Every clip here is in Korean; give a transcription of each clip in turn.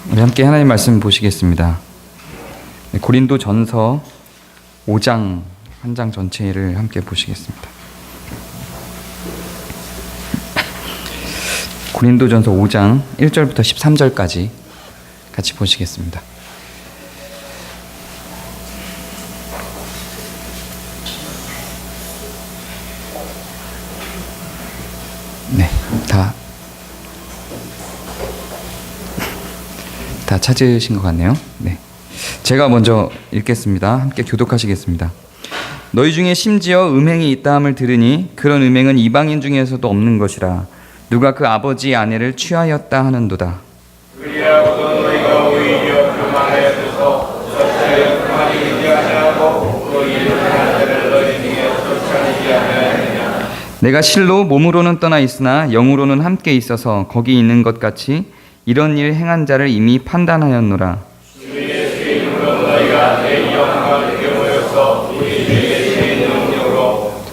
우리 함께 하나님 말씀 보시겠습니다. 고린도전서 5장 한 장 전체를 함께 보시겠습니다. 고린도전서 5장 1절부터 13절까지 같이 보시겠습니다. 네, 다 찾으신 것 같네요. 네, 제가 먼저 읽겠습니다. 함께 교독하시겠습니다. 너희 중에 심지어 음행이 있다 함을 들으니 그런 음행은 이방인 중에서도 없는 것이라. 누가 그 아버지의 아내를 취하였다 하는도다. 그리하고도 너희가 오히려 교만하여져서 저자의 그만이 되지 아니하고 그 일을 하는 자를 너희 중에 쫓아내지 아니하느냐. 내가 실로 몸으로는 떠나 있으나 영으로는 함께 있어서 거기 있는 것 같이 이런 일 행한 자를 이미 판단하였노라. 주 예수의 이름으로 너희가 내 영광을 내게 모여서 우리 주 예수의 능력으로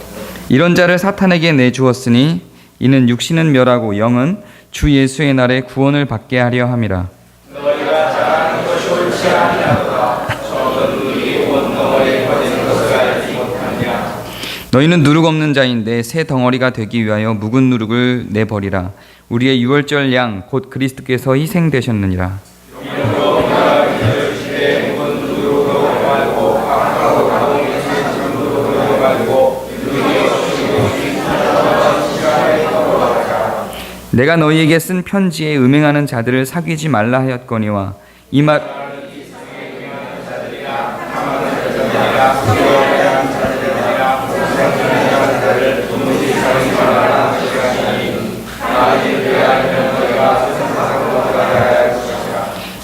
이런 자를 사탄에게 내주었으니 이는 육신은 멸하고 영은 주 예수의 날에 구원을 받게 하려 함이라. 너희가 잘하는 것이 옳지 아니하도다. 적은 눈이 온 덩어리에 퍼지는 것을 알지 못하느냐. 너희는 누룩 없는 자인데 새 덩어리가 되기 위하여 묵은 누룩을 내버리라. 우리의 유월절 양 곧 그리스도께서 희생되셨느니라. 내가 너희에게 쓴 편지에 음행하는 자들을 사귀지 말라 하였거니와 이 말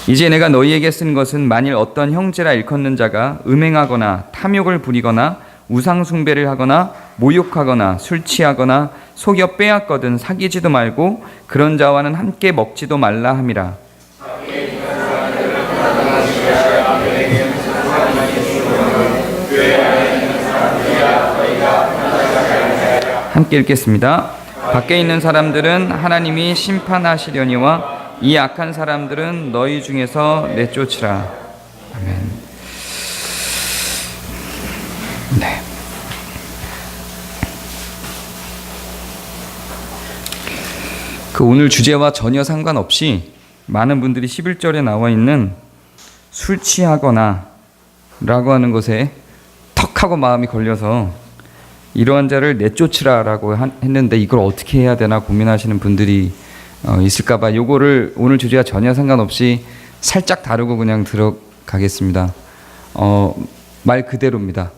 이제 내가 너희에게 쓴 것은 만일 어떤 형제라 일컫는 자가 음행하거나 탐욕을 부리거나 우상 숭배를 하거나 모욕하거나 술 취하거나 속여 빼앗거든 사귀지도 말고 그런 자와는 함께 먹지도 말라 함이라. 함께 읽겠습니다. 밖에 있는 사람들은 하나님이 심판하시려니와 이 악한 사람들은 너희 중에서 내쫓으라. 아멘. 네. 그 오늘 주제와 전혀 상관없이 많은 분들이 11절에 나와 있는 술 취하거나 라고 하는 것에 턱하고 마음이 걸려서 이러한 자를 내쫓으라라고 했는데 이걸 어떻게 해야 되나 고민하시는 분들이 있을까봐 요거를 오늘 주제와 전혀 상관없이 살짝 다루고 그냥 들어가겠습니다. 말 그대로입니다.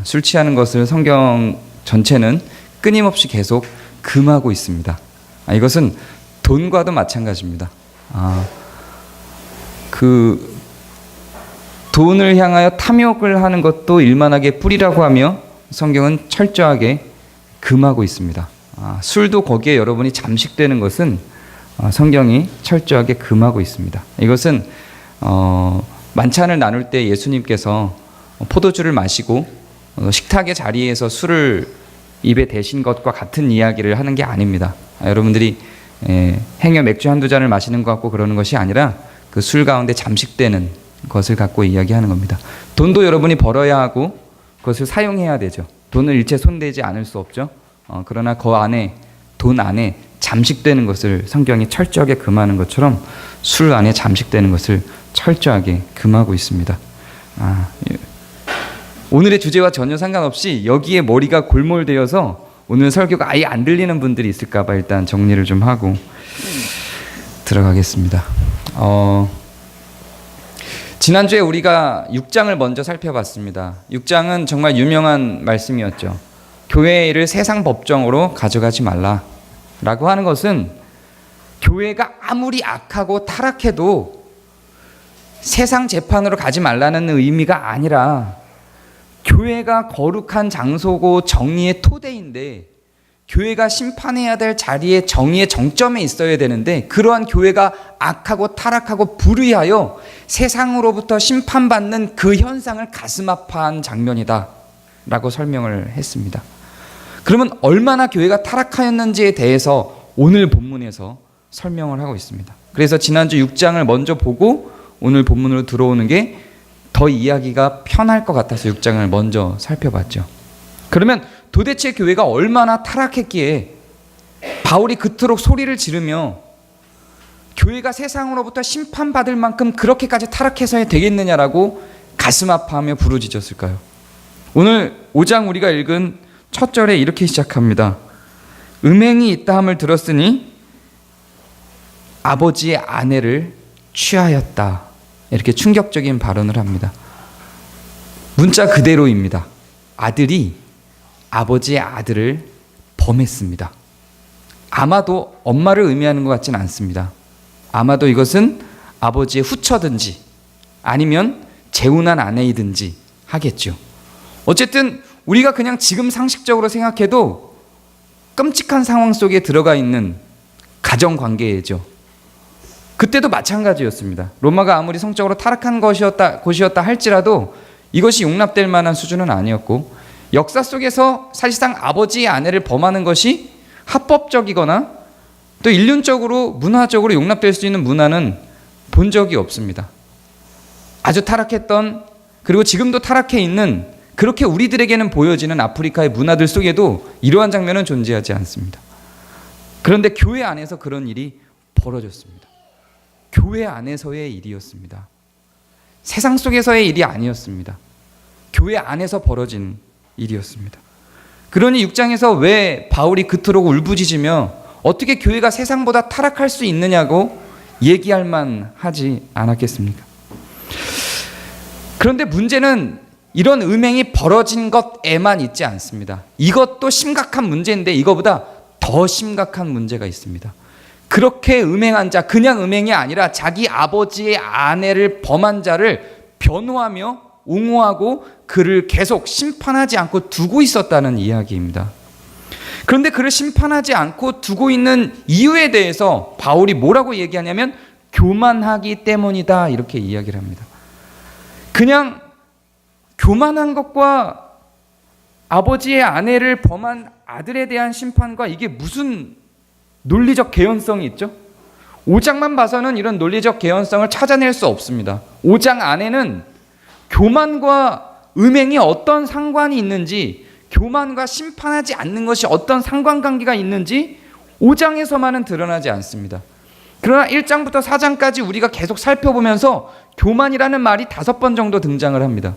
술 취하는 것을 성경 전체는 끊임없이 계속 금하고 있습니다. 이것은 돈과도 마찬가지입니다. 그 돈을 향하여 탐욕을 하는 것도 일만하게 뿌리라고 하며 성경은 철저하게 금하고 있습니다. 술도 거기에 여러분이 잠식되는 것은 성경이 철저하게 금하고 있습니다. 이것은 만찬을 나눌 때 예수님께서 포도주를 마시고 식탁의 자리에서 술을 입에 대신 것과 같은 이야기를 하는 게 아닙니다. 여러분들이 행여 맥주 한두 잔을 마시는 것 같고 그러는 것이 아니라 그 술 가운데 잠식되는 것을 갖고 이야기하는 겁니다. 돈도 여러분이 벌어야 하고 그것을 사용해야 되죠. 돈을 일체 손대지 않을 수 없죠. 그러나 그 안에 돈 안에 잠식되는 것을 성경이 철저하게 금하는 것처럼 술 안에 잠식되는 것을 철저하게 금하고 있습니다. 오늘의 주제와 전혀 상관없이 여기에 머리가 골몰되어서 오늘 설교가 아예 안 들리는 분들이 있을까 봐 일단 정리를 좀 하고 들어가겠습니다. 지난주에 우리가 6장을 먼저 살펴봤습니다. 6장은 정말 유명한 말씀이었죠. 교회의 일을 세상 법정으로 가져가지 말라 라고 하는 것은 교회가 아무리 악하고 타락해도 세상 재판으로 가지 말라는 의미가 아니라 교회가 거룩한 장소고 정의의 토대인데 교회가 심판해야 될 자리에 정의의 정점에 있어야 되는데 그러한 교회가 악하고 타락하고 불의하여 세상으로부터 심판받는 그 현상을 가슴 아파한 장면이다 라고 설명을 했습니다. 그러면 얼마나 교회가 타락하였는지에 대해서 오늘 본문에서 설명을 하고 있습니다. 그래서 지난주 6장을 먼저 보고 오늘 본문으로 들어오는 게 더 이야기가 편할 것 같아서 6장을 먼저 살펴봤죠. 그러면 도대체 교회가 얼마나 타락했기에 바울이 그토록 소리를 지르며 교회가 세상으로부터 심판받을 만큼 그렇게까지 타락해서야 되겠느냐라고 가슴 아파하며 부르짖었을까요? 오늘 5장 우리가 읽은 첫 절에 이렇게 시작합니다. 음행이 있다 함을 들었으니 아버지의 아내를 취하였다. 이렇게 충격적인 발언을 합니다. 문자 그대로입니다. 아들이 아버지의 아들을 범했습니다. 아마도 엄마를 의미하는 것 같지는 않습니다. 아마도 이것은 아버지의 후처든지 아니면 재혼한 아내이든지 하겠죠. 어쨌든 우리가 그냥 지금 상식적으로 생각해도 끔찍한 상황 속에 들어가 있는 가정관계죠. 그때도 마찬가지였습니다. 로마가 아무리 성적으로 타락한 곳이었다 할지라도 이것이 용납될 만한 수준은 아니었고, 역사 속에서 사실상 아버지의 아내를 범하는 것이 합법적이거나 또 인륜적으로 문화적으로 용납될 수 있는 문화는 본 적이 없습니다. 아주 타락했던, 그리고 지금도 타락해 있는, 그렇게 우리들에게는 보여지는 아프리카의 문화들 속에도 이러한 장면은 존재하지 않습니다. 그런데 교회 안에서 그런 일이 벌어졌습니다. 교회 안에서의 일이었습니다. 세상 속에서의 일이 아니었습니다. 교회 안에서 벌어진 일이었습니다. 그러니 6장에서 왜 바울이 그토록 울부짖으며 어떻게 교회가 세상보다 타락할 수 있느냐고 얘기할 만하지 않았겠습니까? 그런데 문제는 이런 음행이 벌어진 것에만 있지 않습니다. 이것도 심각한 문제인데 이거보다 더 심각한 문제가 있습니다. 그렇게 음행한 자, 그냥 음행이 아니라 자기 아버지의 아내를 범한 자를 변호하며 옹호하고 그를 계속 심판하지 않고 두고 있었다는 이야기입니다. 그런데 그를 심판하지 않고 두고 있는 이유에 대해서 바울이 뭐라고 얘기하냐면 교만하기 때문이다, 이렇게 이야기를 합니다. 그냥 교만한 것과 아버지의 아내를 범한 아들에 대한 심판과 이게 무슨 논리적 개연성이 있죠? 5장만 봐서는 이런 논리적 개연성을 찾아낼 수 없습니다. 5장 안에는 교만과 음행이 어떤 상관이 있는지, 교만과 심판하지 않는 것이 어떤 상관관계가 있는지 5장에서만은 드러나지 않습니다. 그러나 1장부터 4장까지 우리가 계속 살펴보면서 교만이라는 말이 5번 정도 등장을 합니다.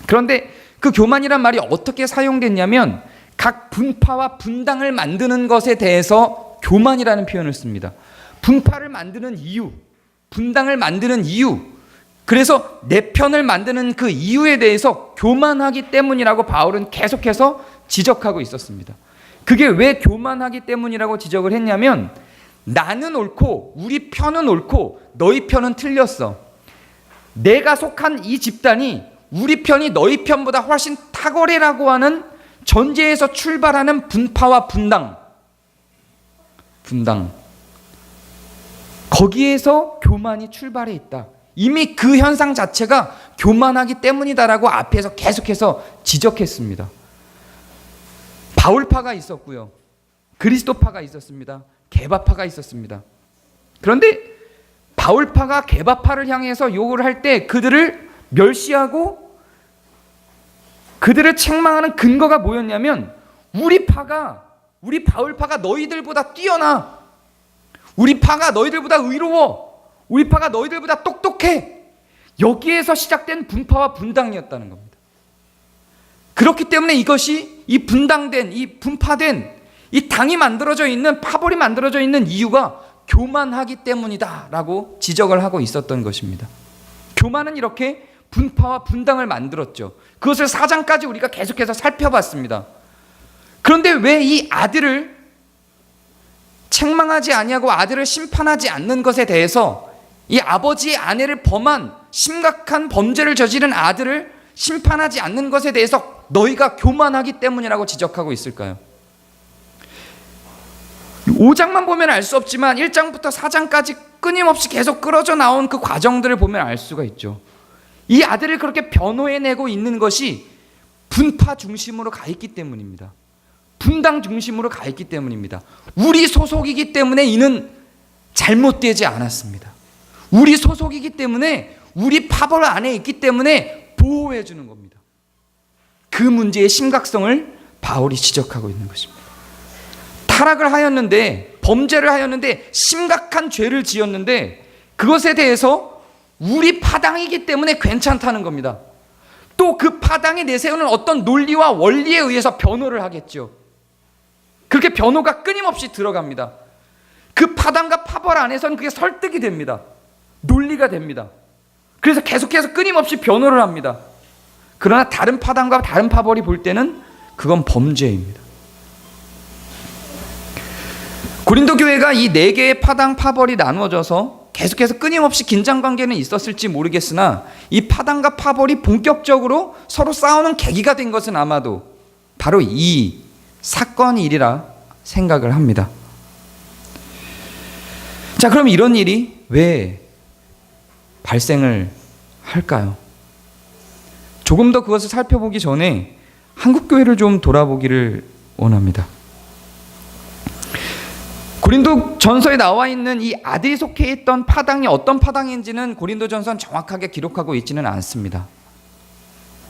그런데 그 교만이란 말이 어떻게 사용됐냐면 각 분파와 분당을 만드는 것에 대해서 교만이라는 표현을 씁니다. 분파를 만드는 이유, 분당을 만드는 이유, 그래서 내 편을 만드는 그 이유에 대해서 교만하기 때문이라고 바울은 계속해서 지적하고 있었습니다. 그게 왜 교만하기 때문이라고 지적을 했냐면 나는 옳고 우리 편은 옳고 너희 편은 틀렸어. 내가 속한 이 집단이 우리 편이 너희 편보다 훨씬 탁월해라고 하는 전제에서 출발하는 분파와 분당, 거기에서 교만이 출발해 있다. 이미 그 현상 자체가 교만하기 때문이다라고 앞에서 계속해서 지적했습니다. 바울파가 있었고요, 그리스도파가 있었습니다, 게바파가 있었습니다. 그런데 바울파가 게바파를 향해서 욕을 할 때 그들을 멸시하고 그들을 책망하는 근거가 뭐였냐면 우리 바울파가 너희들보다 뛰어나, 우리 파가 너희들보다 의로워, 우리 파가 너희들보다 똑똑해, 여기에서 시작된 분파와 분당이었다는 겁니다. 그렇기 때문에 이것이 이 분당된, 이 분파된 이 당이 만들어져 있는, 파벌이 만들어져 있는 이유가 교만하기 때문이다라고 지적을 하고 있었던 것입니다. 교만은 이렇게 분파와 분당을 만들었죠. 그것을 4장까지 우리가 계속해서 살펴봤습니다. 그런데 왜 이 아들을 책망하지 아니하고 아들을 심판하지 않는 것에 대해서 이 아버지의 아내를 범한 심각한 범죄를 저지른 아들을 심판하지 않는 것에 대해서 너희가 교만하기 때문이라고 지적하고 있을까요? 5장만 보면 알 수 없지만 1장부터 4장까지 끊임없이 계속 끌어져 나온 그 과정들을 보면 알 수가 있죠. 이 아들을 그렇게 변호해내고 있는 것이 분파 중심으로 가 있기 때문입니다. 분당 중심으로 가 있기 때문입니다. 우리 소속이기 때문에 이는 잘못되지 않았습니다. 우리 소속이기 때문에, 우리 파벌 안에 있기 때문에 보호해 주는 겁니다. 그 문제의 심각성을 바울이 지적하고 있는 것입니다. 타락을 하였는데, 범죄를 하였는데, 심각한 죄를 지었는데 그것에 대해서 우리 파당이기 때문에 괜찮다는 겁니다. 또 그 파당이 내세우는 어떤 논리와 원리에 의해서 변호를 하겠죠. 그렇게 변호가 끊임없이 들어갑니다. 그 파당과 파벌 안에서는 그게 설득이 됩니다. 논리가 됩니다. 그래서 계속해서 끊임없이 변호를 합니다. 그러나 다른 파당과 다른 파벌이 볼 때는 그건 범죄입니다. 고린도 교회가 이 4개의 파당 파벌이 나누어져서 계속해서 끊임없이 긴장관계는 있었을지 모르겠으나 이 파당과 파벌이 본격적으로 서로 싸우는 계기가 된 것은 아마도 바로 이 사건이리라 생각을 합니다. 자, 그럼 이런 일이 왜 발생을 할까요? 조금 더 그것을 살펴보기 전에 한국교회를 좀 돌아보기를 원합니다. 고린도 전서에 나와 있는 이 아들이 속해 있던 파당이 어떤 파당인지는 고린도 전서는 정확하게 기록하고 있지는 않습니다.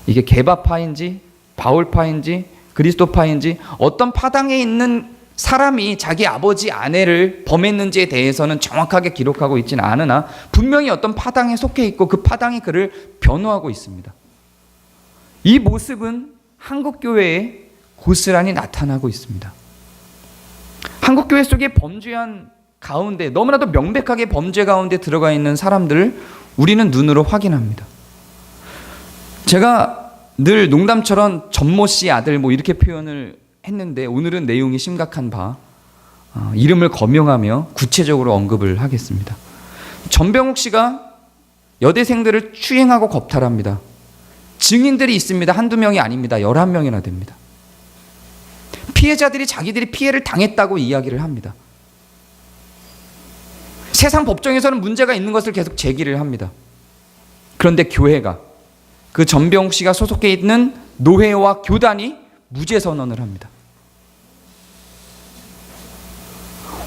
이게 게바파인지 바울파인지 그리스도파인지 어떤 파당에 있는 사람이 자기 아버지 아내를 범했는지에 대해서는 정확하게 기록하고 있지는 않으나 분명히 어떤 파당에 속해 있고 그 파당이 그를 변호하고 있습니다. 이 모습은 한국교회에 고스란히 나타나고 있습니다. 한국교회 속에 범죄한 가운데, 너무나도 명백하게 범죄 가운데 들어가 있는 사람들을 우리는 눈으로 확인합니다. 제가 늘 농담처럼 전모 씨 아들 뭐 이렇게 표현을 했는데 오늘은 내용이 심각한 바 이름을 거명하며 구체적으로 언급을 하겠습니다. 전병욱 씨가 여대생들을 추행하고 겁탈합니다. 증인들이 있습니다. 한두 명이 아닙니다. 11명이나 됩니다. 피해자들이 자기들이 피해를 당했다고 이야기를 합니다. 세상 법정에서는 문제가 있는 것을 계속 제기를 합니다. 그런데 교회가, 그 전병욱 씨가 소속해 있는 노회와 교단이 무죄 선언을 합니다.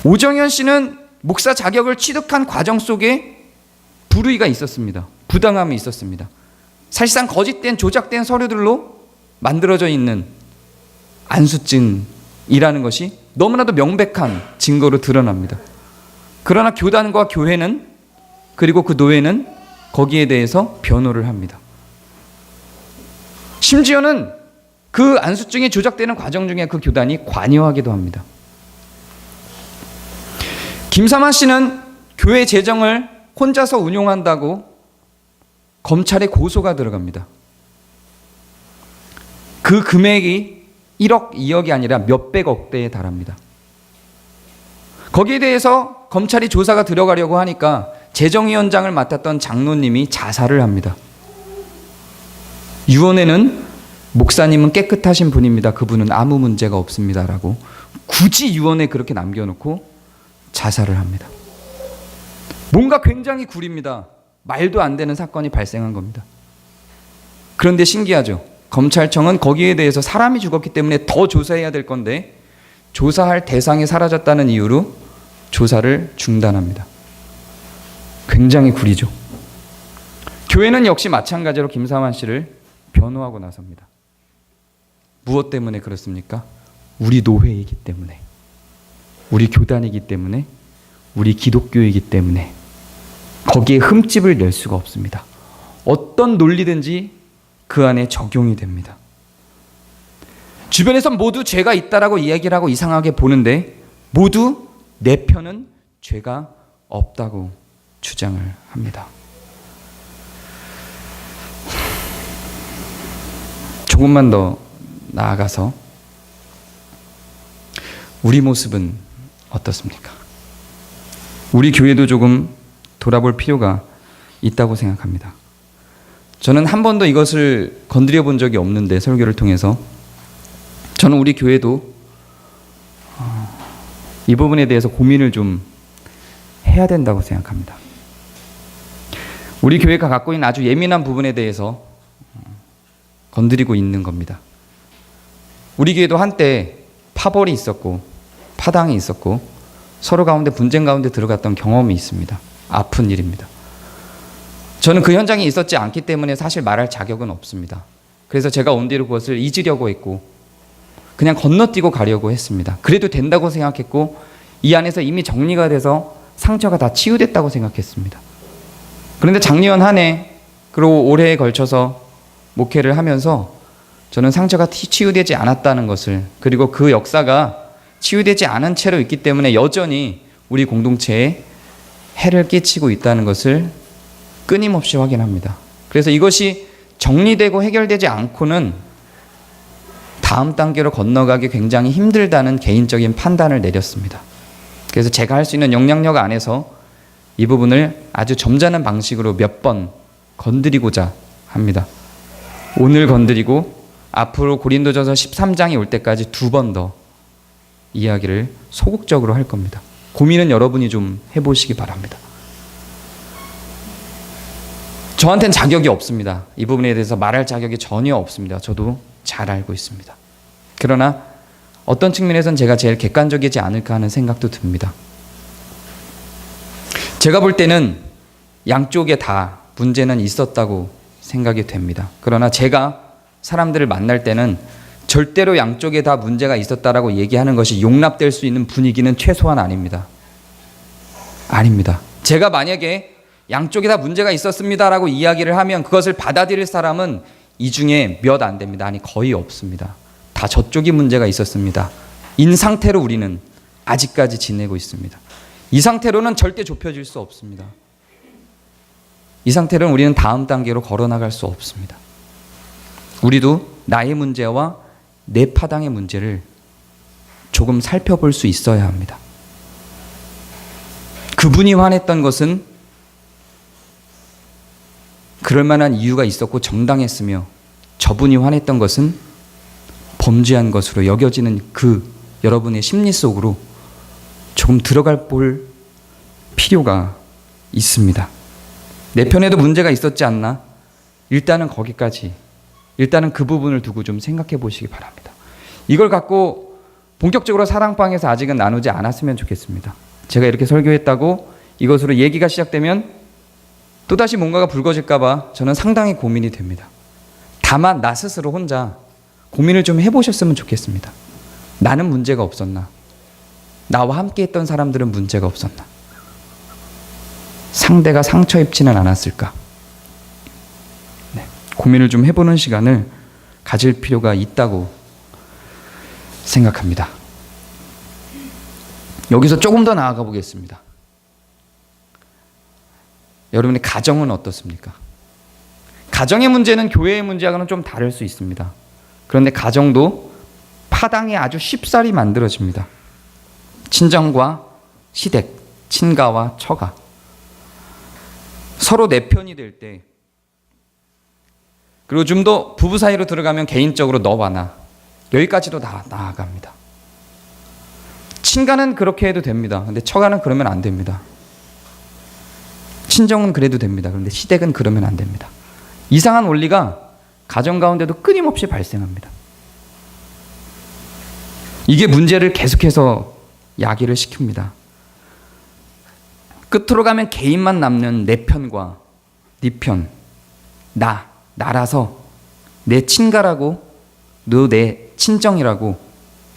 오정현 씨는 목사 자격을 취득한 과정 속에 불의가 있었습니다. 부당함이 있었습니다. 사실상 거짓된 조작된 서류들로 만들어져 있는 안수증이라는 것이 너무나도 명백한 증거로 드러납니다. 그러나 교단과 교회는, 그리고 그 노회는 거기에 대해서 변호를 합니다. 심지어는 그 안수증이 조작되는 과정 중에 그 교단이 관여하기도 합니다. 김삼환 씨는 교회 재정을 혼자서 운용한다고 검찰에 고소가 들어갑니다. 그 금액이 1억, 2억이 아니라 몇백억 대에 달합니다. 거기에 대해서 검찰이 조사가 들어가려고 하니까 재정위원장을 맡았던 장로님이 자살을 합니다. 유언에는 목사님은 깨끗하신 분입니다. 그분은 아무 문제가 없습니다라고 굳이 유언에 그렇게 남겨놓고 자살을 합니다. 뭔가 굉장히 구립니다. 말도 안 되는 사건이 발생한 겁니다. 그런데 신기하죠. 검찰청은 거기에 대해서 사람이 죽었기 때문에 더 조사해야 될 건데 조사할 대상이 사라졌다는 이유로 조사를 중단합니다. 굉장히 구리죠. 교회는 역시 마찬가지로 김삼환 씨를 변호하고 나섭니다. 무엇 때문에 그렇습니까? 우리 노회이기 때문에, 우리 교단이기 때문에, 우리 기독교이기 때문에 거기에 흠집을 낼 수가 없습니다. 어떤 논리든지 그 안에 적용이 됩니다. 주변에서 모두 죄가 있다라고 이야기를 하고 이상하게 보는데 모두 내 편은 죄가 없다고 주장을 합니다. 조금만 더 나아가서 우리 모습은 어떻습니까? 우리 교회도 조금 돌아볼 필요가 있다고 생각합니다. 저는 한 번도 이것을 건드려 본 적이 없는데 설교를 통해서 저는 우리 교회도 이 부분에 대해서 고민을 좀 해야 된다고 생각합니다. 우리 교회가 갖고 있는 아주 예민한 부분에 대해서 건드리고 있는 겁니다. 우리 교회도 한때 파벌이 있었고 파당이 있었고 서로 가운데 분쟁 가운데 들어갔던 경험이 있습니다. 아픈 일입니다. 저는 그 현장에 있었지 않기 때문에 사실 말할 자격은 없습니다. 그래서 제가 온 뒤로 그것을 잊으려고 했고 그냥 건너뛰고 가려고 했습니다. 그래도 된다고 생각했고 이 안에서 이미 정리가 돼서 상처가 다 치유됐다고 생각했습니다. 그런데 작년 한 해 그리고 올해에 걸쳐서 목회를 하면서 저는 상처가 치유되지 않았다는 것을, 그리고 그 역사가 치유되지 않은 채로 있기 때문에 여전히 우리 공동체에 해를 끼치고 있다는 것을 끊임없이 확인합니다. 그래서 이것이 정리되고 해결되지 않고는 다음 단계로 건너가기 굉장히 힘들다는 개인적인 판단을 내렸습니다. 그래서 제가 할 수 있는 영향력 안에서 이 부분을 아주 점잖은 방식으로 몇 번 건드리고자 합니다. 오늘 건드리고 앞으로 고린도전서 13장이 올 때까지 2번 더 이야기를 소극적으로 할 겁니다. 고민은 여러분이 좀 해보시기 바랍니다. 저한테는 자격이 없습니다. 이 부분에 대해서 말할 자격이 전혀 없습니다. 저도 잘 알고 있습니다. 그러나 어떤 측면에서는 제가 제일 객관적이지 않을까 하는 생각도 듭니다. 제가 볼 때는 양쪽에 다 문제는 있었다고 생각이 됩니다. 그러나 제가 사람들을 만날 때는 절대로 양쪽에 다 문제가 있었다라고 얘기하는 것이 용납될 수 있는 분위기는 최소한 아닙니다. 아닙니다. 제가 만약에 양쪽에 다 문제가 있었습니다라고 이야기를 하면 그것을 받아들일 사람은 이 중에 몇 안 됩니다. 아니 거의 없습니다. 다 저쪽이 문제가 있었습니다. 인 상태로 우리는 아직까지 지내고 있습니다. 이 상태로는 절대 좁혀질 수 없습니다. 이 상태로는 우리는 다음 단계로 걸어나갈 수 없습니다. 우리도 나의 문제와 내 파당의 문제를 조금 살펴볼 수 있어야 합니다. 그분이 화냈던 것은 그럴 만한 이유가 있었고 정당했으며 저분이 화냈던 것은 범죄한 것으로 여겨지는 그 여러분의 심리 속으로 조금 들어갈 볼 필요가 있습니다. 내 편에도 문제가 있었지 않나? 일단은 거기까지, 일단은 그 부분을 두고 좀 생각해 보시기 바랍니다. 이걸 갖고 본격적으로 사랑방에서 아직은 나누지 않았으면 좋겠습니다. 제가 이렇게 설교했다고 이것으로 얘기가 시작되면 또다시 뭔가가 불거질까 봐 저는 상당히 고민이 됩니다. 다만 나 스스로 혼자 고민을 좀 해보셨으면 좋겠습니다. 나는 문제가 없었나? 나와 함께 했던 사람들은 문제가 없었나? 상대가 상처 입지는 않았을까? 네, 고민을 좀 해보는 시간을 가질 필요가 있다고 생각합니다. 여기서 조금 더 나아가 보겠습니다. 여러분의 가정은 어떻습니까? 가정의 문제는 교회의 문제하고는 좀 다를 수 있습니다. 그런데 가정도 파당이 아주 쉽사리 만들어집니다. 친정과 시댁, 친가와 처가. 서로 내 편이 될 때, 그리고 좀 더 부부 사이로 들어가면 개인적으로 너와 나, 여기까지도 다 나아갑니다. 친가는 그렇게 해도 됩니다. 근데 처가는 그러면 안 됩니다. 친정은 그래도 됩니다. 그런데 시댁은 그러면 안 됩니다. 이상한 원리가 가정 가운데도 끊임없이 발생합니다. 이게 문제를 계속해서 야기를 시킵니다. 끝으로 가면 개인만 남는 내 편과 네 편, 나라서 내 친가라고 너 내 친정이라고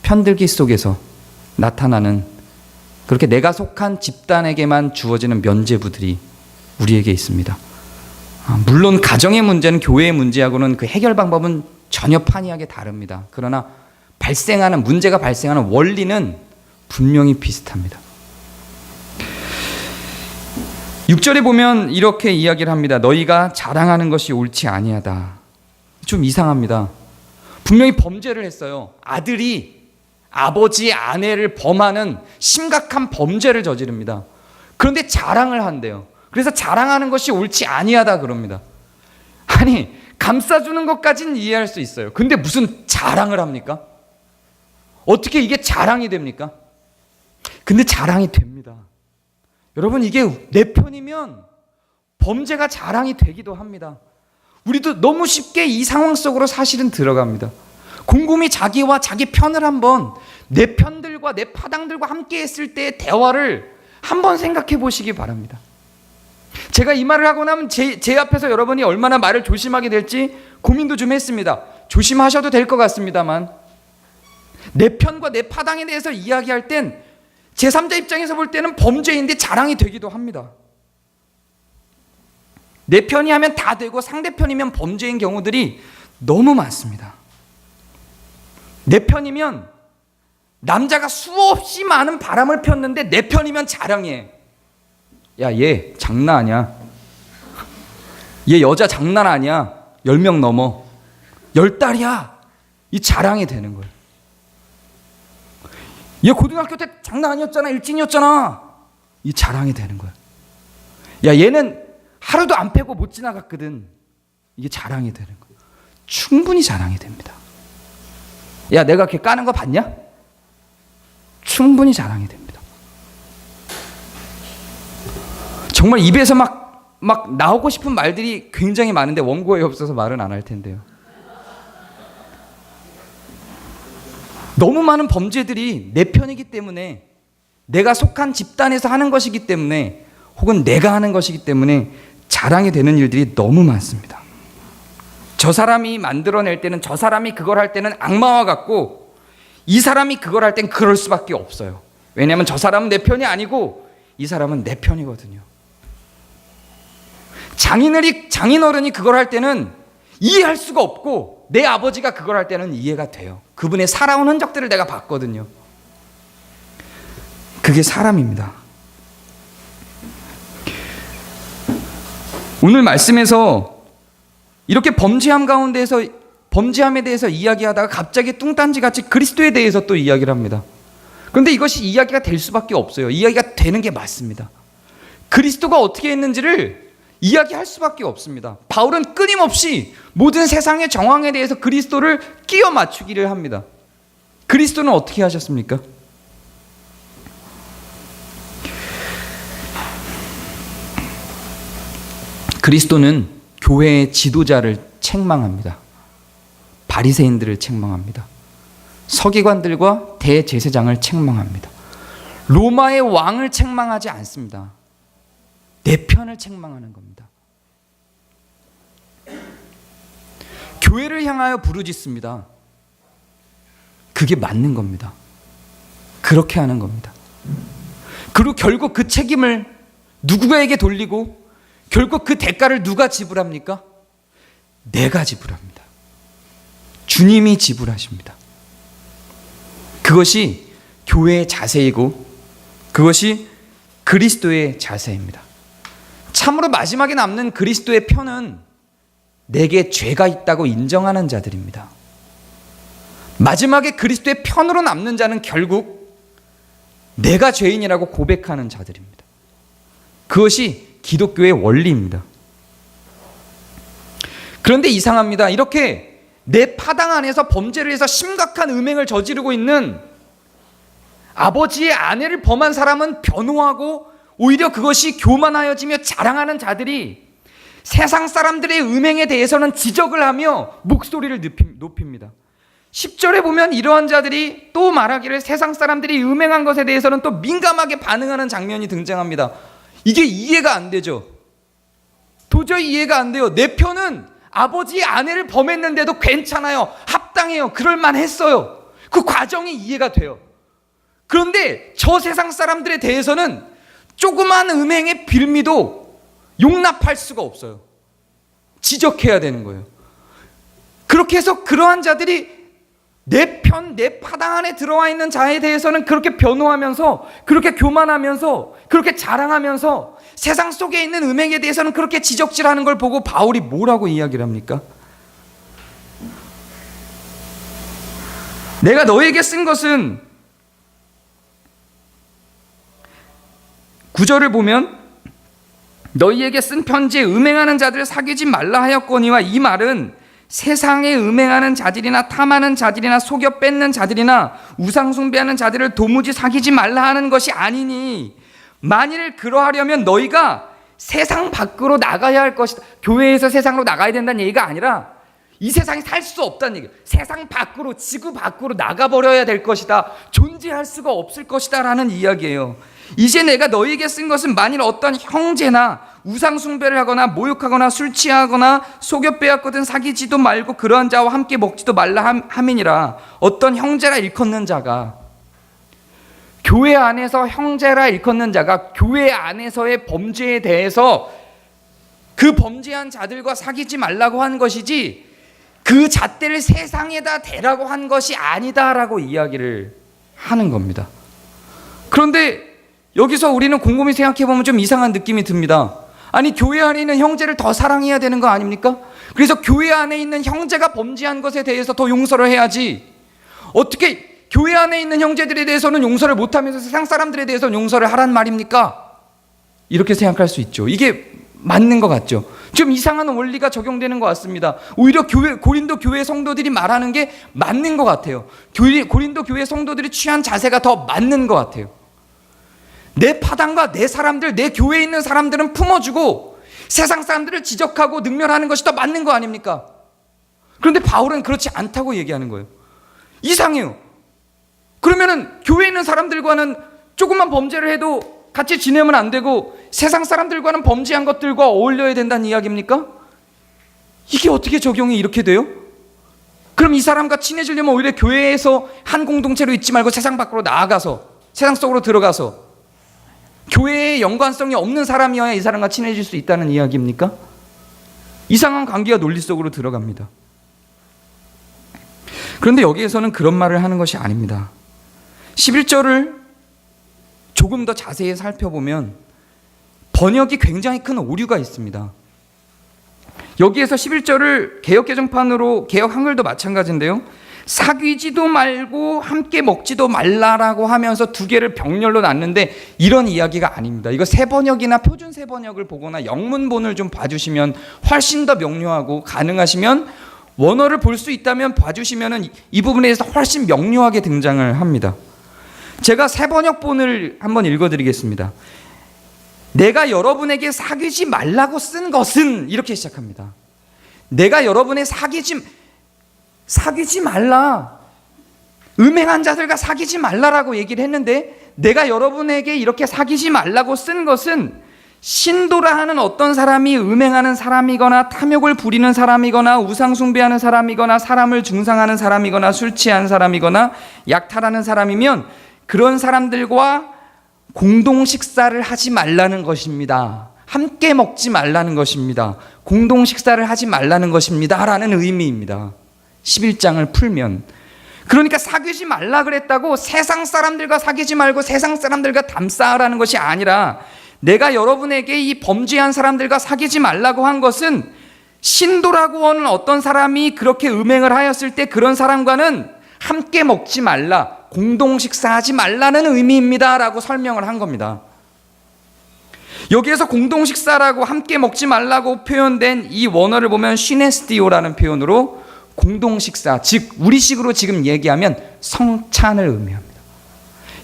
편들기 속에서 나타나는, 그렇게 내가 속한 집단에게만 주어지는 면죄부들이 우리에게 있습니다. 물론 가정의 문제는 교회의 문제하고는 그 해결 방법은 전혀 판이하게 다릅니다. 그러나 문제가 발생하는 원리는 분명히 비슷합니다. 6절에 보면 이렇게 이야기를 합니다. 너희가 자랑하는 것이 옳지 아니하다. 좀 이상합니다. 분명히 범죄를 했어요. 아들이 아버지 아내를 범하는 심각한 범죄를 저지릅니다. 그런데 자랑을 한대요. 그래서 자랑하는 것이 옳지 아니하다 그럽니다. 아니, 감싸주는 것까지는 이해할 수 있어요. 근데 무슨 자랑을 합니까? 어떻게 이게 자랑이 됩니까? 근데 자랑이 됩니다. 여러분, 이게 내 편이면 범죄가 자랑이 되기도 합니다. 우리도 너무 쉽게 이 상황 속으로 사실은 들어갑니다. 곰곰이 자기와 자기 편을 한번 내 편들과 내 파당들과 함께 했을 때의 대화를 한번 생각해 보시기 바랍니다. 제가 이 말을 하고 나면 제 앞에서 여러분이 얼마나 말을 조심하게 될지 고민도 좀 했습니다. 조심하셔도 될 것 같습니다만, 내 편과 내 파당에 대해서 이야기할 땐 제3자 입장에서 볼 때는 범죄인데 자랑이 되기도 합니다. 내 편이 하면 다 되고 상대편이면 범죄인 경우들이 너무 많습니다. 내 편이면 남자가 수없이 많은 바람을 폈는데 내 편이면 자랑해. 야, 얘 장난 아니야. 얘 여자 장난 아니야. 10명 넘어. 10달이야. 이 자랑이 되는 거예요. 얘 고등학교 때 장난 아니었잖아. 일진이었잖아. 이 자랑이 되는 거예요. 야, 얘는 하루도 안 패고 못 지나갔거든. 이게 자랑이 되는 거예요. 충분히 자랑이 됩니다. 야, 내가 걔 까는 거 봤냐? 충분히 자랑이 됩니다. 정말 입에서 막 나오고 싶은 말들이 굉장히 많은데 원고에 없어서 말은 안 할 텐데요. 너무 많은 범죄들이 내 편이기 때문에, 내가 속한 집단에서 하는 것이기 때문에, 혹은 내가 하는 것이기 때문에 자랑이 되는 일들이 너무 많습니다. 저 사람이 만들어낼 때는, 저 사람이 그걸 할 때는 악마와 같고, 이 사람이 그걸 할 땐 그럴 수밖에 없어요. 왜냐하면 저 사람은 내 편이 아니고 이 사람은 내 편이거든요. 장인어른이 그걸 할 때는 이해할 수가 없고, 내 아버지가 그걸 할 때는 이해가 돼요. 그분의 살아온 흔적들을 내가 봤거든요. 그게 사람입니다. 오늘 말씀에서 이렇게 범죄함에 대해서 이야기하다가 갑자기 뚱딴지같이 그리스도에 대해서 또 이야기를 합니다. 그런데 이것이 이야기가 될 수밖에 없어요. 이야기가 되는 게 맞습니다. 그리스도가 어떻게 했는지를 이야기할 수밖에 없습니다. 바울은 끊임없이 모든 세상의 정황에 대해서 그리스도를 끼워 맞추기를 합니다. 그리스도는 어떻게 하셨습니까? 그리스도는 교회의 지도자를 책망합니다. 바리새인들을 책망합니다. 서기관들과 대제사장을 책망합니다. 로마의 왕을 책망하지 않습니다. 내 편을 책망하는 겁니다. 교회를 향하여 부르짖습니다. 그게 맞는 겁니다. 그렇게 하는 겁니다. 그리고 결국 그 책임을 누구에게 돌리고, 결국 그 대가를 누가 지불합니까? 내가 지불합니다. 주님이 지불하십니다. 그것이 교회의 자세이고, 그것이 그리스도의 자세입니다. 참으로 마지막에 남는 그리스도의 편은 내게 죄가 있다고 인정하는 자들입니다. 마지막에 그리스도의 편으로 남는 자는 결국 내가 죄인이라고 고백하는 자들입니다. 그것이 기독교의 원리입니다. 그런데 이상합니다. 이렇게 내 파당 안에서 범죄를 해서 심각한 음행을 저지르고 있는 아버지의 아내를 범한 사람은 변호하고, 오히려 그것이 교만하여지며 자랑하는 자들이 세상 사람들의 음행에 대해서는 지적을 하며 목소리를 높입니다. 10절에 보면 이러한 자들이 또 말하기를 세상 사람들이 음행한 것에 대해서는 또 민감하게 반응하는 장면이 등장합니다. 이게 이해가 안 되죠. 도저히 이해가 안 돼요. 내 편은 아버지의 아내를 범했는데도 괜찮아요. 합당해요. 그럴만했어요. 그 과정이 이해가 돼요. 그런데 저 세상 사람들에 대해서는 조그만 음행의 빌미도 용납할 수가 없어요. 지적해야 되는 거예요. 그렇게 해서 그러한 자들이 내 편, 내 파당 안에 들어와 있는 자에 대해서는 그렇게 변호하면서, 그렇게 교만하면서, 그렇게 자랑하면서 세상 속에 있는 음행에 대해서는 그렇게 지적질하는 걸 보고 바울이 뭐라고 이야기를 합니까? 내가 너에게 쓴 것은, 9절을 보면 너희에게 쓴 편지에 음행하는 자들을 사귀지 말라 하였거니와, 이 말은 세상에 음행하는 자들이나 탐하는 자들이나 속여 뺏는 자들이나 우상 숭배하는 자들을 도무지 사귀지 말라 하는 것이 아니니, 만일 그러하려면 너희가 세상 밖으로 나가야 할 것이다. 교회에서 세상으로 나가야 된다는 얘기가 아니라 이 세상에 살 수 없다는 얘기예요. 세상 밖으로, 지구 밖으로 나가버려야 될 것이다. 존재할 수가 없을 것이다 라는 이야기예요. 이제 내가 너희에게 쓴 것은 만일 어떤 형제나 우상 숭배를 하거나 모욕하거나 술 취하거나 속여 빼앗거든 사귀지도 말고 그러한 자와 함께 먹지도 말라 함이니라. 어떤 형제라 일컫는 자가, 교회 안에서 형제라 일컫는 자가 교회 안에서의 범죄에 대해서 그 범죄한 자들과 사귀지 말라고 한 것이지 그 잣대를 세상에다 대라고 한 것이 아니다라고 이야기를 하는 겁니다. 그런데 여기서 우리는 곰곰이 생각해보면 좀 이상한 느낌이 듭니다. 아니, 교회 안에 있는 형제를 더 사랑해야 되는 거 아닙니까? 그래서 교회 안에 있는 형제가 범죄한 것에 대해서 더 용서를 해야지, 어떻게 교회 안에 있는 형제들에 대해서는 용서를 못하면서 세상 사람들에 대해서는 용서를 하란 말입니까? 이렇게 생각할 수 있죠. 이게 맞는 것 같죠. 좀 이상한 원리가 적용되는 것 같습니다. 오히려 고린도 교회 성도들이 말하는 게 맞는 것 같아요. 고린도 교회 성도들이 취한 자세가 더 맞는 것 같아요. 내 파당과 내 사람들, 내 교회에 있는 사람들은 품어주고 세상 사람들을 지적하고 능멸하는 것이 더 맞는 거 아닙니까? 그런데 바울은 그렇지 않다고 얘기하는 거예요. 이상해요. 그러면은 교회에 있는 사람들과는 조금만 범죄를 해도 같이 지내면 안 되고 세상 사람들과는 범죄한 것들과 어울려야 된다는 이야기입니까? 이게 어떻게 적용이 이렇게 돼요? 그럼 이 사람과 친해지려면 오히려 교회에서 한 공동체로 있지 말고 세상 밖으로 나아가서, 세상 속으로 들어가서 교회에 연관성이 없는 사람이어야 이 사람과 친해질 수 있다는 이야기입니까? 이상한 관계가 논리 속으로 들어갑니다. 그런데 여기에서는 그런 말을 하는 것이 아닙니다. 11절을 조금 더 자세히 살펴보면 번역이 굉장히 큰 오류가 있습니다. 여기에서 11절을 개역개정판으로, 개역 한글도 마찬가지인데요, 사귀지도 말고 함께 먹지도 말라라고 하면서 두 개를 병렬로 놨는데 이런 이야기가 아닙니다. 이거 새번역이나 표준 새번역을 보거나 영문본을 좀 봐주시면 훨씬 더 명료하고, 가능하시면 원어를 볼 수 있다면 봐주시면 이 부분에 대해서 훨씬 명료하게 등장을 합니다. 제가 새번역본을 한번 읽어드리겠습니다. 내가 여러분에게 사귀지 말라고 쓴 것은, 이렇게 시작합니다. 내가 여러분의 사귀지 말라, 음행한 자들과 사귀지 말라라고 얘기를 했는데, 내가 여러분에게 이렇게 사귀지 말라고 쓴 것은 신도라 하는 어떤 사람이 음행하는 사람이거나 탐욕을 부리는 사람이거나 우상 숭배하는 사람이거나 사람을 중상하는 사람이거나 술 취한 사람이거나 약탈하는 사람이면 그런 사람들과 공동 식사를 하지 말라는 것입니다. 함께 먹지 말라는 것입니다. 공동 식사를 하지 말라는 것입니다 라는 의미입니다. 11장을 풀면. 그러니까 사귀지 말라 그랬다고 세상 사람들과 사귀지 말고 세상 사람들과 담쌓으라는 것이 아니라, 내가 여러분에게 이 범죄한 사람들과 사귀지 말라고 한 것은 신도라고 하는 어떤 사람이 그렇게 음행을 하였을 때 그런 사람과는 함께 먹지 말라, 공동 식사하지 말라는 의미입니다 라고 설명을 한 겁니다. 여기에서 공동 식사라고, 함께 먹지 말라고 표현된 이 원어를 보면 시네스티오라는 표현으로 공동 식사, 즉 우리식으로 지금 얘기하면 성찬을 의미합니다.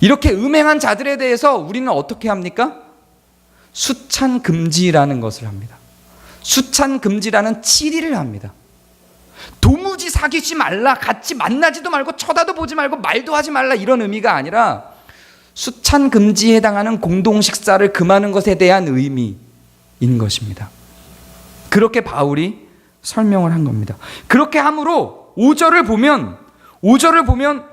이렇게 음행한 자들에 대해서 우리는 어떻게 합니까? 수찬 금지라는 것을 합니다. 수찬 금지라는 치리를 합니다. 도무지 사귀지 말라, 같이 만나지도 말고 쳐다도 보지 말고 말도 하지 말라, 이런 의미가 아니라 수찬 금지에 해당하는 공동 식사를 금하는 것에 대한 의미인 것입니다. 그렇게 바울이 설명을 한 겁니다. 그렇게 함으로 5절을 보면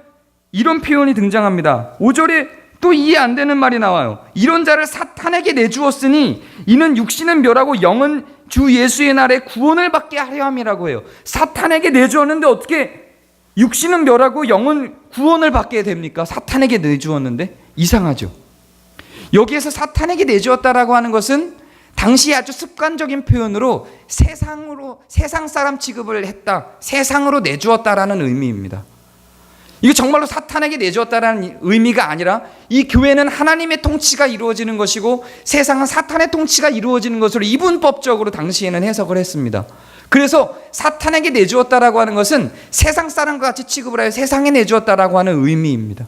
이런 표현이 등장합니다. 5절에 또 이해 안 되는 말이 나와요. 이런 자를 사탄에게 내주었으니 이는 육신은 멸하고 영은 주 예수의 날에 구원을 받게 하려 함이라고 해요. 사탄에게 내주었는데 어떻게 육신은 멸하고 영은 구원을 받게 됩니까? 사탄에게 내주었는데 이상하죠. 여기에서 사탄에게 내주었다라고 하는 것은 당시 아주 습관적인 표현으로 세상 사람 취급을 했다, 세상으로 내주었다라는 의미입니다. 이게 정말로 사탄에게 내주었다라는 의미가 아니라 이 교회는 하나님의 통치가 이루어지는 것이고 세상은 사탄의 통치가 이루어지는 것으로 이분법적으로 당시에는 해석을 했습니다. 그래서 사탄에게 내주었다라고 하는 것은 세상 사람과 같이 취급을 하여 세상에 내주었다라고 하는 의미입니다.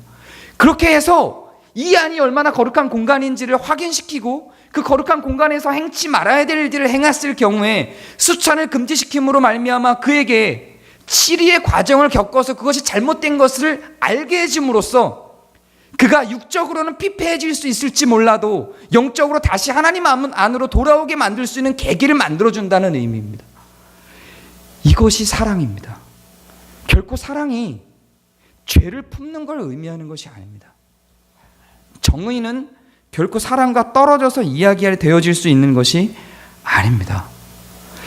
그렇게 해서 이 안이 얼마나 거룩한 공간인지를 확인시키고 그 거룩한 공간에서 행치 말아야 될 일들을 행했을 경우에 수찬을 금지시킴으로 말미암아 그에게 치리의 과정을 겪어서 그것이 잘못된 것을 알게 해줌으로써 그가 육적으로는 피폐해질 수 있을지 몰라도 영적으로 다시 하나님 안으로 돌아오게 만들 수 있는 계기를 만들어준다는 의미입니다. 이것이 사랑입니다. 결코 사랑이 죄를 품는 걸 의미하는 것이 아닙니다. 정의는 결코 사랑과 떨어져서 이야기할 되어질 수 있는 것이 아닙니다.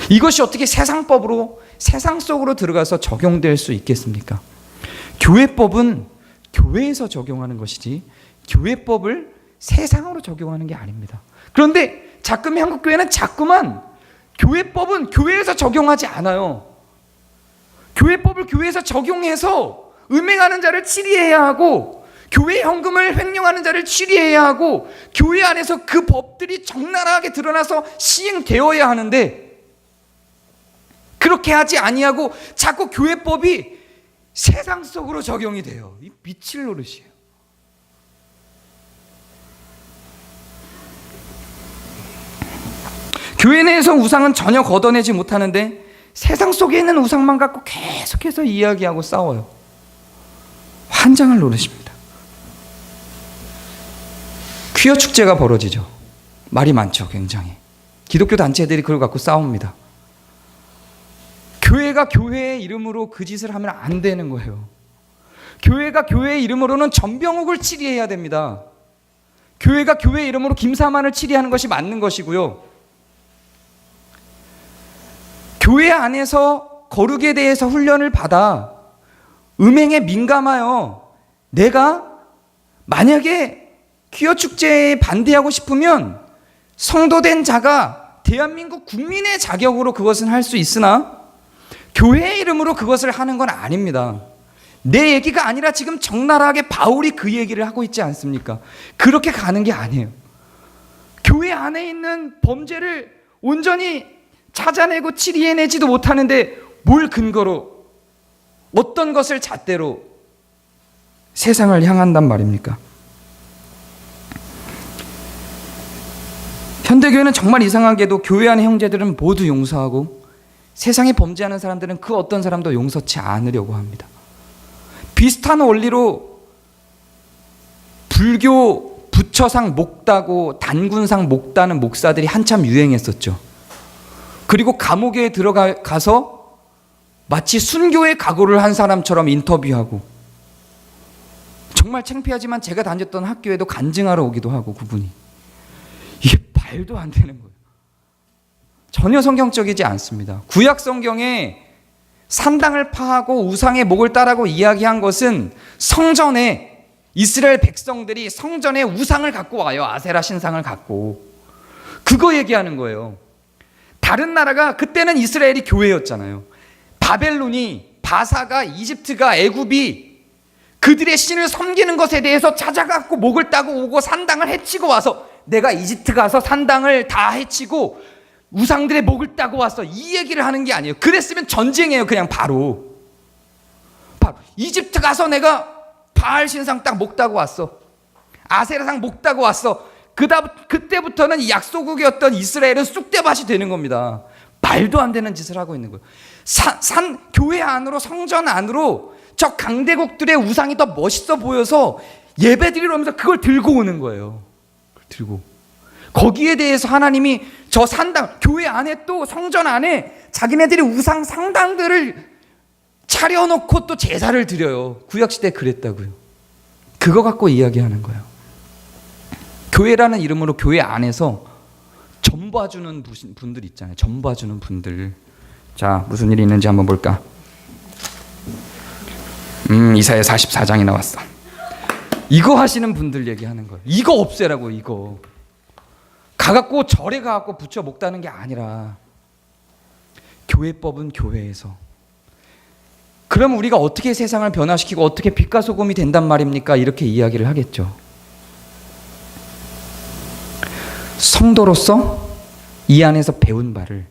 이것이 어떻게 세상법으로 세상 속으로 들어가서 적용될 수 있겠습니까? 교회법은 교회에서 적용하는 것이지 교회법을 세상으로 적용하는 게 아닙니다. 그런데 자꾸만 한국교회는 자꾸만 교회법은 교회에서 적용하지 않아요. 교회법을 교회에서 적용해서 음행하는 자를 치리해야 하고 교회 헌금을 횡령하는 자를 치리해야 하고 교회 안에서 그 법들이 적나라하게 드러나서 시행되어야 하는데 그렇게 하지 아니하고 자꾸 교회법이 세상 속으로 적용이 돼요. 이 미칠 노릇이에요. 교회 내에서 우상은 전혀 걷어내지 못하는데 세상 속에 있는 우상만 갖고 계속해서 이야기하고 싸워요. 환장할 노릇입니다. 퀴어 축제가 벌어지죠. 말이 많죠. 굉장히. 기독교 단체들이 그걸 갖고 싸웁니다. 교회가 교회의 이름으로 그 짓을 하면 안 되는 거예요. 교회가 교회의 이름으로는 전병욱을 치리해야 됩니다. 교회가 교회의 이름으로 김사만을 치리하는 것이 맞는 것이고요. 교회 안에서 거룩에 대해서 훈련을 받아 음행에 민감하여 내가 만약에 퀴어 축제에 반대하고 싶으면 성도된 자가 대한민국 국민의 자격으로 그것은 할 수 있으나 교회의 이름으로 그것을 하는 건 아닙니다. 내 얘기가 아니라 지금 적나라하게 바울이 그 얘기를 하고 있지 않습니까? 그렇게 가는 게 아니에요. 교회 안에 있는 범죄를 온전히 찾아내고 치리해내지도 못하는데 뭘 근거로 어떤 것을 잣대로 세상을 향한단 말입니까? 현대교회는 정말 이상하게도 교회 안의 형제들은 모두 용서하고 세상에 범죄하는 사람들은 그 어떤 사람도 용서치 않으려고 합니다. 비슷한 원리로 불교 부처상 목다고 단군상 목다는 목사들이 한참 유행했었죠. 그리고 감옥에 들어가서 마치 순교의 각오를 한 사람처럼 인터뷰하고 정말 창피하지만 제가 다녔던 학교에도 간증하러 오기도 하고 그분이 이게 말도 안 되는 거예요. 전혀 성경적이지 않습니다. 구약 성경에 산당을 파하고 우상의 목을 따라고 이야기한 것은 성전에 이스라엘 백성들이 성전에 우상을 갖고 와요. 아세라 신상을 갖고. 그거 얘기하는 거예요. 다른 나라가 그때는 이스라엘이 교회였잖아요. 바벨론이 바사가 이집트가 애굽이 그들의 신을 섬기는 것에 대해서 찾아갖고 목을 따고 오고 산당을 해치고 와서 내가 이집트 가서 산당을 다 해치고 우상들의 목을 따고 왔어. 이 얘기를 하는 게 아니에요. 그랬으면 전쟁이에요. 그냥 바로 이집트 가서 내가 바알 신상 딱 목 따고 왔어. 아세라상 목 따고 왔어. 그때부터는 이 약소국이었던 이스라엘은 쑥대밭이 되는 겁니다. 말도 안 되는 짓을 하고 있는 거예요. 교회 안으로 성전 안으로 저 강대국들의 우상이 더 멋있어 보여서 예배드리러 오면서 그걸 들고 오는 거예요. 들고 거기에 대해서 하나님이 저 산당 교회 안에 또 성전 안에 자기네들이 우상 상당들을 차려놓고 또 제사를 드려요. 구약시대에 그랬다고요. 그거 갖고 이야기하는 거예요. 교회라는 이름으로 교회 안에서 전봐주는 분들 있잖아요. 전봐주는 분들. 자, 무슨 일이 있는지 한번 볼까? 이사야 44장이 나왔어. 이거 하시는 분들 얘기하는 거예요. 이거 없애라고. 이거 가갖고 절에 가갖고 붙여 먹다는 게 아니라 교회법은 교회에서. 그럼 우리가 어떻게 세상을 변화시키고 어떻게 빛과 소금이 된단 말입니까? 이렇게 이야기를 하겠죠. 성도로서 이 안에서 배운 바를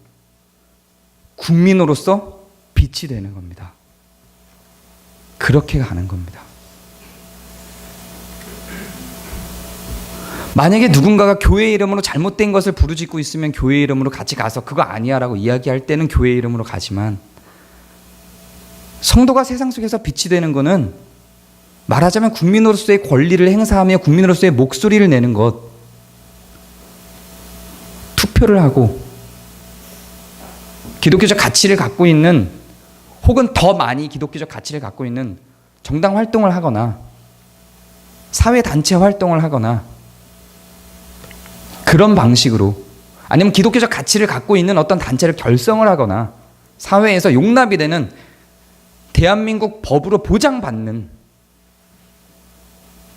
국민으로서 빛이 되는 겁니다. 그렇게 가는 겁니다. 만약에 누군가가 교회 이름으로 잘못된 것을 부르짖고 있으면 교회 이름으로 같이 가서 그거 아니야 라고 이야기할 때는 교회 이름으로 가지만, 성도가 세상 속에서 빛이 되는 것은 말하자면 국민으로서의 권리를 행사하며 국민으로서의 목소리를 내는 것, 투표를 하고 기독교적 가치를 갖고 있는, 혹은 더 많이 기독교적 가치를 갖고 있는 정당 활동을 하거나 사회단체 활동을 하거나 그런 방식으로, 아니면 기독교적 가치를 갖고 있는 어떤 단체를 결성을 하거나 사회에서 용납이 되는 대한민국 법으로 보장받는,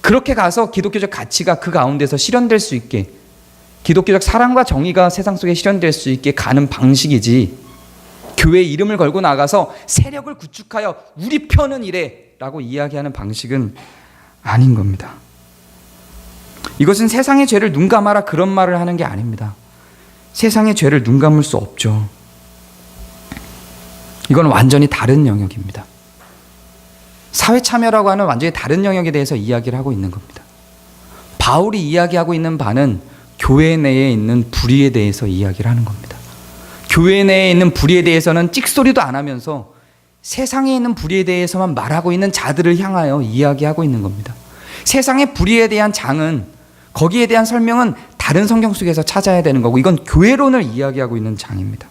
그렇게 가서 기독교적 가치가 그 가운데서 실현될 수 있게, 기독교적 사랑과 정의가 세상 속에 실현될 수 있게 가는 방식이지, 교회 이름을 걸고 나가서 세력을 구축하여 우리 편은 이래 라고 이야기하는 방식은 아닌 겁니다. 이것은 세상의 죄를 눈 감아라 그런 말을 하는 게 아닙니다. 세상의 죄를 눈 감을 수 없죠. 이건 완전히 다른 영역입니다. 사회 참여라고 하는 완전히 다른 영역에 대해서 이야기를 하고 있는 겁니다. 바울이 이야기하고 있는 바는 교회 내에 있는 불의에 대해서 이야기를 하는 겁니다. 교회 내에 있는 불의에 대해서는 찍소리도 안 하면서 세상에 있는 불의에 대해서만 말하고 있는 자들을 향하여 이야기하고 있는 겁니다. 세상의 불의에 대한 장은, 거기에 대한 설명은 다른 성경 속에서 찾아야 되는 거고, 이건 교회론을 이야기하고 있는 장입니다.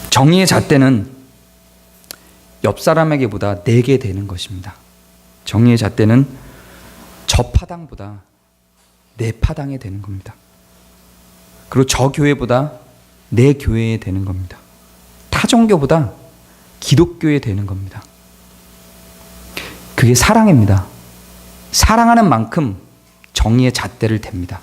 정의의 잣대는 옆 사람에게보다 내게 되는 것입니다. 정의의 잣대는 저 파당보다 내 파당에 되는 겁니다. 그리고 저 교회보다 내 교회에 되는 겁니다. 타 종교보다 기독교에 되는 겁니다. 그게 사랑입니다. 사랑하는 만큼 정의의 잣대를 댑니다.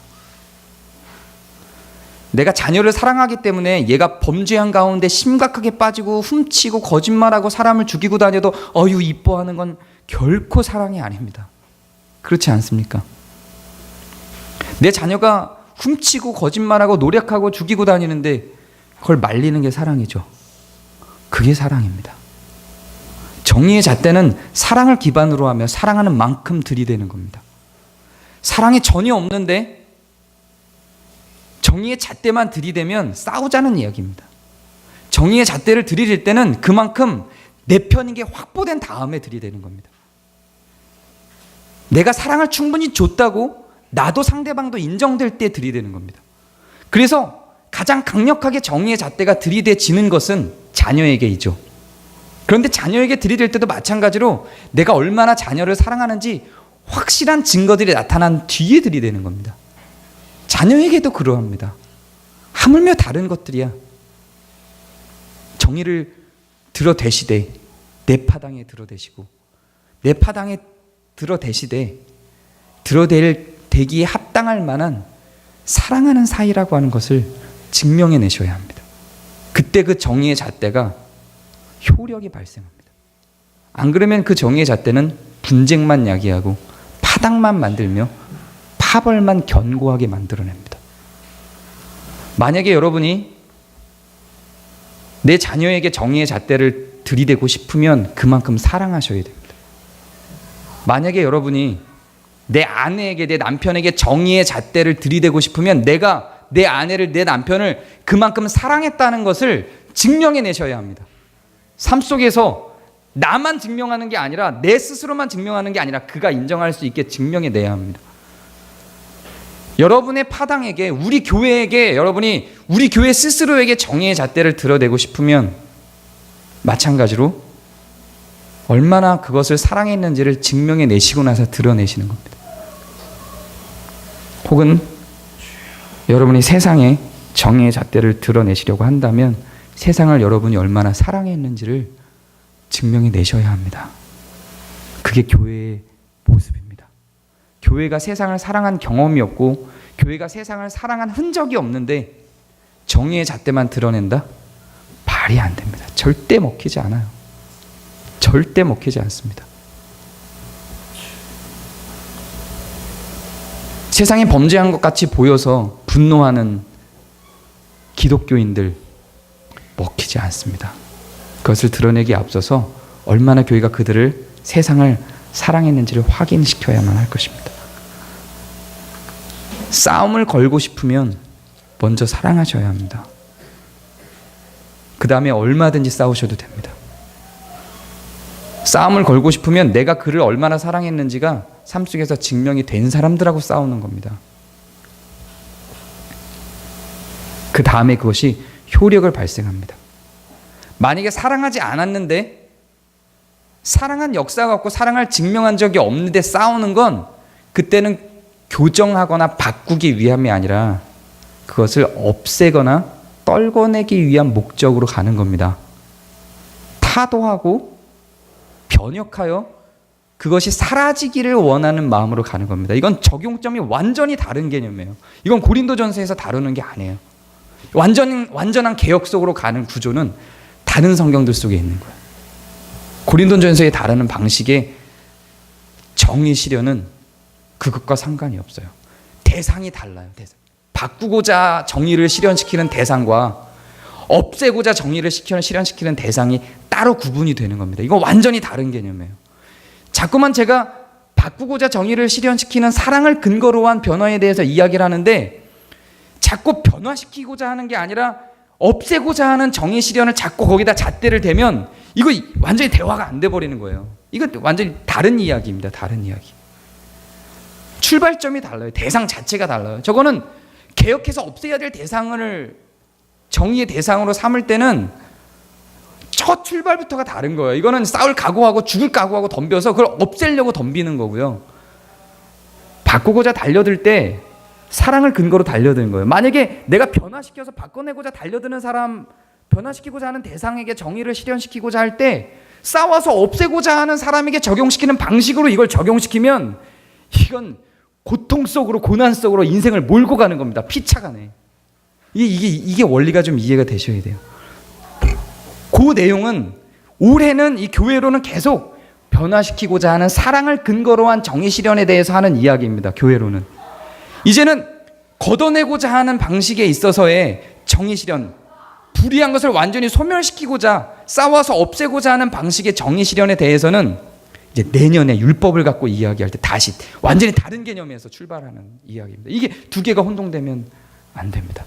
내가 자녀를 사랑하기 때문에 얘가 범죄한 가운데 심각하게 빠지고 훔치고 거짓말하고 사람을 죽이고 다녀도 어유 이뻐하는 건 결코 사랑이 아닙니다. 그렇지 않습니까? 내 자녀가 훔치고 거짓말하고 노력하고 죽이고 다니는데 그걸 말리는 게 사랑이죠. 그게 사랑입니다. 정의의 잣대는 사랑을 기반으로 하며 사랑하는 만큼 들이대는 겁니다. 사랑이 전혀 없는데 정의의 잣대만 들이대면 싸우자는 이야기입니다. 정의의 잣대를 들이댈 때는 그만큼 내 편인 게 확보된 다음에 들이대는 겁니다. 내가 사랑을 충분히 줬다고 나도 상대방도 인정될 때 들이대는 겁니다. 그래서 가장 강력하게 정의의 잣대가 들이대지는 것은 자녀에게이죠. 그런데 자녀에게 들이댈 때도 마찬가지로 내가 얼마나 자녀를 사랑하는지 확실한 증거들이 나타난 뒤에 들이대는 겁니다. 자녀에게도 그러합니다. 하물며 다른 것들이야. 정의를 들어대시되 내 파당에 들어대시고, 내 파당에 들어대시되 들어대기에 합당할 만한 사랑하는 사이라고 하는 것을 증명해내셔야 합니다. 그때 그 정의의 잣대가 효력이 발생합니다. 안 그러면 그 정의의 잣대는 분쟁만 야기하고 파당만 만들며 파벌만 견고하게 만들어냅니다. 만약에 여러분이 내 자녀에게 정의의 잣대를 들이대고 싶으면 그만큼 사랑하셔야 됩니다. 만약에 여러분이 내 아내에게, 내 남편에게 정의의 잣대를 들이대고 싶으면 내가 내 아내를, 내 남편을 그만큼 사랑했다는 것을 증명해내셔야 합니다. 삶 속에서 나만 증명하는 게 아니라, 내 스스로만 증명하는 게 아니라 그가 인정할 수 있게 증명해내야 합니다. 여러분의 파당에게, 우리 교회에게, 여러분이 우리 교회 스스로에게 정의의 잣대를 들어대고 싶으면 마찬가지로 얼마나 그것을 사랑했는지를 증명해내시고 나서 드러내시는 겁니다. 혹은 여러분이 세상에 정의의 잣대를 드러내시려고 한다면 세상을 여러분이 얼마나 사랑했는지를 증명해내셔야 합니다. 그게 교회의 모습입니다. 교회가 세상을 사랑한 경험이 없고 교회가 세상을 사랑한 흔적이 없는데 정의의 잣대만 드러낸다? 말이 안 됩니다. 절대 먹히지 않아요. 절대 먹히지 않습니다. 세상이 범죄한 것 같이 보여서 분노하는 기독교인들 먹히지 않습니다. 그것을 드러내기에 앞서서 얼마나 교회가 그들을 세상을 사랑했는지를 확인시켜야만 할 것입니다. 싸움을 걸고 싶으면 먼저 사랑하셔야 합니다. 그 다음에 얼마든지 싸우셔도 됩니다. 싸움을 걸고 싶으면 내가 그를 얼마나 사랑했는지가 삶 속에서 증명이 된 사람들하고 싸우는 겁니다. 그 다음에 그것이 효력을 발생합니다. 만약에 사랑하지 않았는데, 사랑한 역사가 없고 사랑을 증명한 적이 없는데 싸우는 건 그때는 교정하거나 바꾸기 위함이 아니라 그것을 없애거나 떨궈내기 위한 목적으로 가는 겁니다. 타도하고 변역하여 그것이 사라지기를 원하는 마음으로 가는 겁니다. 이건 적용점이 완전히 다른 개념이에요. 이건 고린도전서에서 다루는 게 아니에요. 완전한 개혁 속으로 가는 구조는 다른 성경들 속에 있는 거예요. 고린도전서에 다루는 방식의 정의 실현은 그것과 상관이 없어요. 대상이 달라요. 바꾸고자 정의를 실현시키는 대상과 없애고자 정의를 실현시키는 대상이 따로 구분이 되는 겁니다. 이건 완전히 다른 개념이에요. 자꾸만 제가 바꾸고자 정의를 실현시키는 사랑을 근거로 한 변화에 대해서 이야기를 하는데, 자꾸 변화시키고자 하는 게 아니라 없애고자 하는 정의 실현을 자꾸 거기다 잣대를 대면 이거 완전히 대화가 안 돼 버리는 거예요. 이거 완전히 다른 이야기입니다. 다른 이야기. 출발점이 달라요. 대상 자체가 달라요. 저거는 개혁해서 없애야 될 대상을 정의의 대상으로 삼을 때는 첫 출발부터가 다른 거예요. 이거는 싸울 각오하고 죽을 각오하고 덤벼서 그걸 없애려고 덤비는 거고요. 바꾸고자 달려들 때 사랑을 근거로 달려드는 거예요. 만약에 내가 변화시켜서 바꿔내고자 달려드는 사람, 변화시키고자 하는 대상에게 정의를 실현시키고자 할 때 싸워서 없애고자 하는 사람에게 적용시키는 방식으로 이걸 적용시키면 이건 고통 속으로, 고난 속으로 인생을 몰고 가는 겁니다. 피차가네. 이게 원리가 좀 이해가 되셔야 돼요. 그 내용은 올해는 이 교회로는 계속 변화시키고자 하는 사랑을 근거로 한 정의 실현에 대해서 하는 이야기입니다. 교회로는. 이제는 걷어내고자 하는 방식에 있어서의 정의 실현, 불의한 것을 완전히 소멸시키고자 싸워서 없애고자 하는 방식의 정의 실현에 대해서는 이제 내년에 율법을 갖고 이야기할 때 다시 완전히 다른 개념에서 출발하는 이야기입니다. 이게 두 개가 혼동되면 안 됩니다.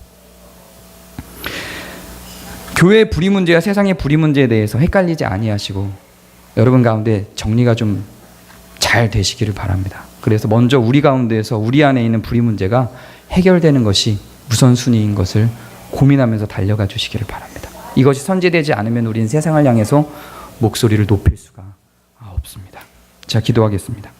교회의 불의 문제와 세상의 불의 문제에 대해서 헷갈리지 아니하시고 여러분 가운데 정리가 좀 잘 되시기를 바랍니다. 그래서 먼저 우리 가운데에서 우리 안에 있는 불의 문제가 해결되는 것이 우선순위인 것을 고민하면서 달려가 주시기를 바랍니다. 이것이 선제되지 않으면 우리는 세상을 향해서 목소리를 높일 수가 없습니다. 자, 기도하겠습니다.